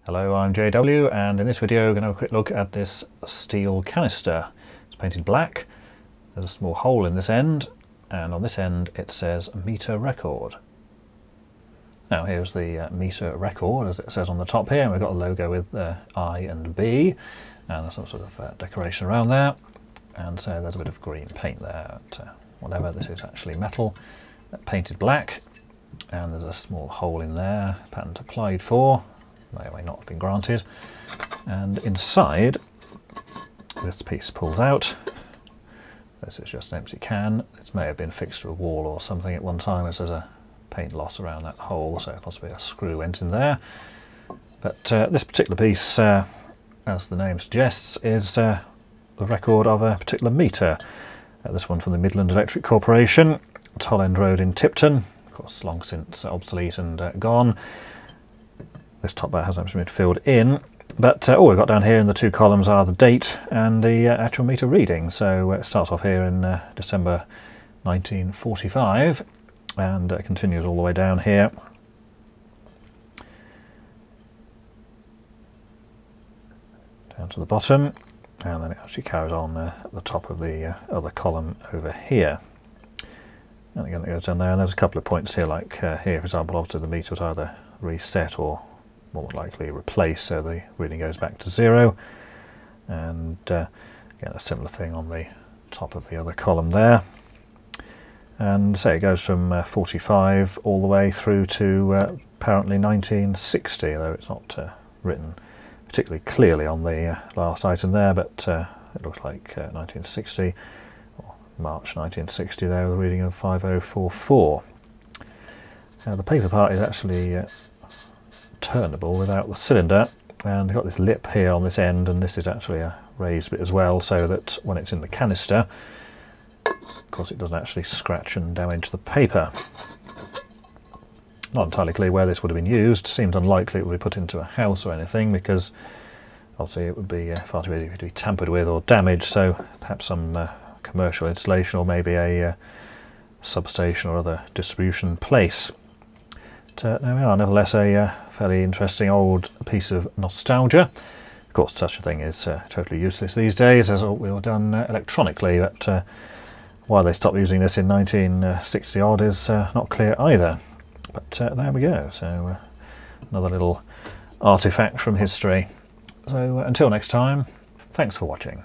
Hello, I'm JW, and in this video we're going to have a quick look at this steel canister. It's painted black, there's a small hole in this end, and on this end it says meter record. Now here's the meter record as it says on the top here, and we've got a logo with I and B, and there's some sort of decoration around there, and so there's a bit of green paint there, but whatever, this is actually metal, painted black, and there's a small hole in there, patent applied for. May or may not have been granted, and inside this piece pulls out. This is just an empty can. This may have been fixed to a wall or something at one time as there's a paint loss around that hole, so possibly a screw went in there. But this particular piece, as the name suggests, is the record of a particular meter. This one from the Midland Electric Corporation, Toll End Road in Tipton, of course long since obsolete and gone. This top bar hasn't actually been filled in, but all we've got down here in the two columns are the date and the actual meter reading. So it starts off here in December 1945 and continues all the way down here. Down to the bottom, and then it actually carries on at the top of the other column over here. And again it goes down there, and there's a couple of points here, like here for example, obviously the meter was either reset or more likely replaced, so the reading goes back to 0, and again a similar thing on the top of the other column there, and so it goes from 45 all the way through to apparently 1960, though it's not written particularly clearly on the last item there, but it looks like 1960 or March 1960 there, with a reading of 5044. Now the paper part is actually turnable without the cylinder, and you've got this lip here on this end, and this is actually a raised bit as well, so that when it's in the canister, of course it doesn't actually scratch and damage the paper. Not entirely clear where this would have been used. Seems unlikely it would be put into a house or anything, because obviously it would be far too easy to be tampered with or damaged, so perhaps some commercial installation, or maybe a substation or other distribution place. But there we are, nevertheless a fairly interesting old piece of nostalgia. Of course such a thing is totally useless these days, as all were done electronically, but why they stopped using this in 1960 odd is not clear either. But there we go, so another little artefact from history. So until next time, thanks for watching.